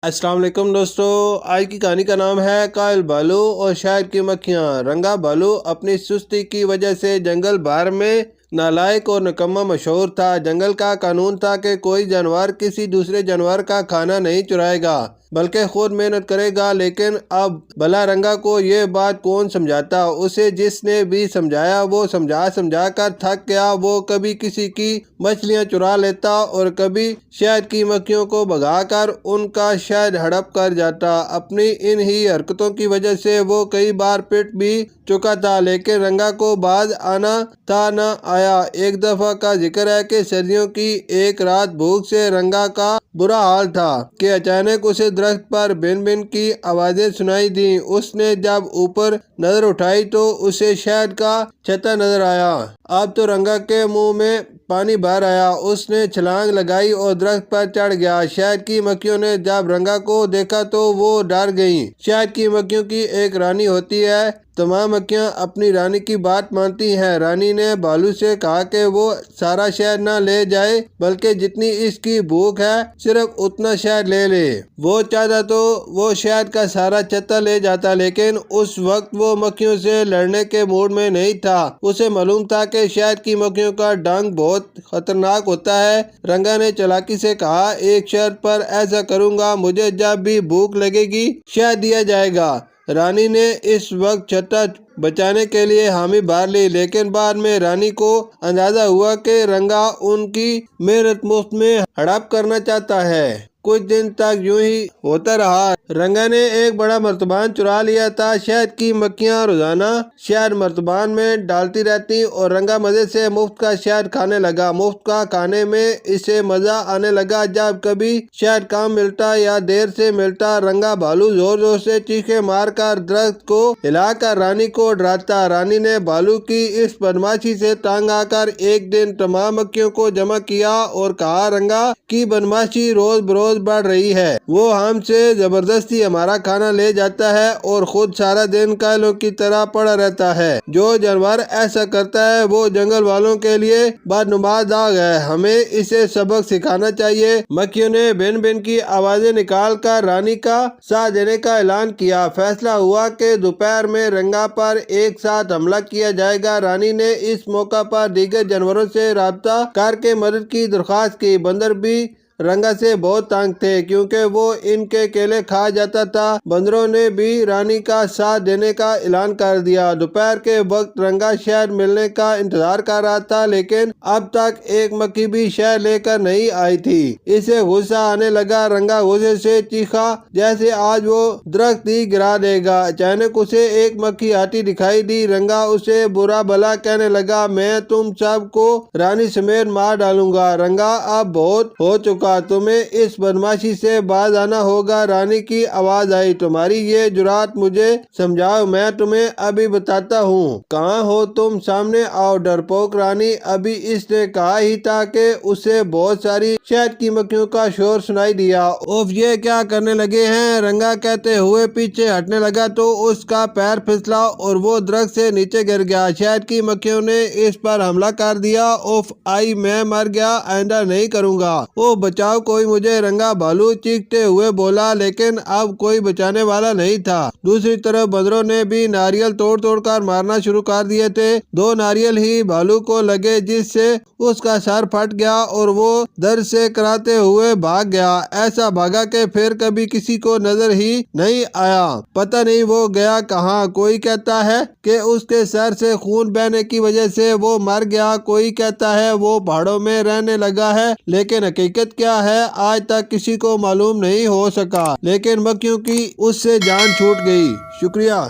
السلام علیکم دوستو، آج کی کہانی کا نام ہے قائل بھالو اور شہر کی مکھیاں۔ رنگا بھالو اپنی سستی کی وجہ سے جنگل بھر میں نالائق اور نکما مشہور تھا۔ جنگل کا قانون تھا کہ کوئی جانور کسی دوسرے جانور کا کھانا نہیں چرائے گا بلکہ خود محنت کرے گا، لیکن اب بھلا رنگا کو یہ بات کون سمجھاتا؟ اسے جس نے بھی سمجھایا وہ سمجھا کر تھک گیا۔ وہ کبھی کسی کی مچھلیاں چرا لیتا اور کبھی شہد کی مکھیوں کو بھگا کر ان کا شہد ہڑپ کر جاتا۔ اپنی ان ہی حرکتوں کی وجہ سے وہ کئی بار پٹ بھی چکا تھا، لیکن رنگا کو باز آنا تھا نہ آیا۔ ایک دفعہ کا ذکر ہے کہ سردیوں کی ایک رات بھوک سے رنگا کا برا حال تھا کہ اچانک اسے درخت پر بن بن کی آوازیں سنائی دیں۔ اس نے جب اوپر نظر اٹھائی تو اسے شہد کا چھتا نظر آیا۔ اب تو رنگا کے منہ میں پانی بھر آیا۔ اس نے چھلانگ لگائی اور درخت پر چڑھ گیا۔ شہد کی مکھیوں نے جب رنگا کو دیکھا تو وہ ڈر گئیں۔ شہد کی مکھیوں کی ایک رانی ہوتی ہے۔ تمام مکھیاں اپنی رانی کی بات مانتی ہیں۔ رانی نے بھالو سے کہا کہ وہ سارا شہد نہ لے جائے بلکہ جتنی اس کی بھوک ہے صرف اتنا شہد لے لے۔ وہ چاہتا تو وہ شہد کا سارا چھتا لے جاتا، لیکن اس وقت وہ مکھیوں سے لڑنے کے موڈ میں نہیں تھا۔ اسے معلوم تھا کہ شہد کی مکھیوں کا ڈنگ بہت خطرناک ہوتا ہے۔ رنگا نے چالاکی سے کہا، ایک شرط پر ایسا کروں گا، مجھے جب بھی بھوک لگے گی شہد دیا جائے گا۔ رانی نے اس وقت چھتا بچانے کے لیے حامی بھر لی، لیکن بعد میں رانی کو اندازہ ہوا کہ رنگا ان کی محنت مفت میں ہڑپ کرنا چاہتا ہے۔ کچھ دن تک یوں ہی ہوتا رہا۔ رنگا نے ایک بڑا مرتبان چرا لیا تھا۔ شہد کی مکھیاں روزانہ شہد مرتبان میں ڈالتی رہتی اور رنگا مزے سے مفت کا شہد کھانے لگا۔ مفت کا کھانے میں اسے مزہ آنے لگا۔ جب کبھی شہد کم ملتا یا دیر سے ملتا، رنگا بھالو زور زور سے چیخیں مار کر درخت کو ہلا کر رانی کو ڈراتا۔ رانی نے بھالو کی اس بدمعاشی سے تنگ آ کر ایک دن تمام مکھیوں کو جمع کیا اور کہا، رنگا کی بدمعاشی روز بروز بڑھ رہی ہے۔ وہ ہم سے زبردستی ہمارا کھانا لے جاتا ہے اور خود سارا دن کائلوں کی طرح پڑا رہتا ہے۔ جو جانور ایسا کرتا ہے وہ جنگل والوں کے لیے بدنما داغ ہے۔ ہمیں اسے سبق سکھانا چاہیے۔ مکھیوں نے بن بن کی آوازیں نکال کر رانی کا ساتھ دینے کا اعلان کیا۔ فیصلہ ہوا کہ دوپہر میں رنگا پر ایک ساتھ حملہ کیا جائے گا۔ رانی نے اس موقع پر دیگر جانوروں سے رابطہ کر کے مدد کی درخواست کی۔ بندر بھی رنگا سے بہت تنگ تھے کیونکہ وہ ان کے کیلے کھا جاتا تھا۔ بندروں نے بھی رانی کا ساتھ دینے کا اعلان کر دیا۔ دوپہر کے وقت رنگا شہد ملنے کا انتظار کر رہا تھا، لیکن اب تک ایک مکھی بھی شہد لے کر نہیں آئی تھی۔ اسے غصہ آنے لگا۔ رنگا غصے سے چیخا جیسے آج وہ درخت ہی گرا دے گا۔ اچانک اسے ایک مکھی آتی دکھائی دی۔ رنگا اسے برا بھلا کہنے لگا، میں تم سب کو رانی سمیت مار ڈالوں گا۔ رنگا اب بہت ہو چکا، تمہیں اس بدمعاشی سے باز آنا ہوگا۔ رانی کی آواز آئی، تمہاری یہ جرات مجھے سمجھاؤ، میں تمہیں ابھی بتاتا ہوں۔ کہاں ہو تم؟ سامنے آؤ۔ ڈرپوک رانی! ابھی اس نے کہا ہی تھا کہ اسے بہت ساری شہد کی مکھیوں کا شور سنائی دیا۔ اوف، یہ کیا کرنے لگے ہیں؟ رنگا کہتے ہوئے پیچھے ہٹنے لگا تو اس کا پیر پھسلا اور وہ درخت سے نیچے گر گیا۔ شہد کی مکھیوں نے اس پر حملہ کر دیا۔ اوف آئی، میں مر گیا، آئندہ نہیں کروں گا۔ اوہ بچاؤ کوئی مجھے! رنگا بھالو چیختے ہوئے بولا، لیکن اب کوئی بچانے والا نہیں تھا۔ دوسری طرف بندروں نے بھی ناریل توڑ توڑ کر مارنا شروع کر دیے تھے۔ دو ناریل ہی بھالو کو لگے جس سے اس کا سر پھٹ گیا اور وہ درد سے کراتے ہوئے بھاگ گیا۔ ایسا بھاگا کہ پھر کبھی کسی کو نظر ہی نہیں آیا۔ پتہ نہیں وہ گیا کہاں۔ کوئی کہتا ہے کہ اس کے سر سے خون بہنے کی وجہ سے وہ مر گیا، کوئی کہتا ہے وہ پہاڑوں میں رہنے لگا ہے، لیکن حقیقت کیا ہے آج تک کسی کو معلوم نہیں ہو سکا۔ لیکن مکھیوں کی اس سے جان چھوٹ گئی۔ شکریہ۔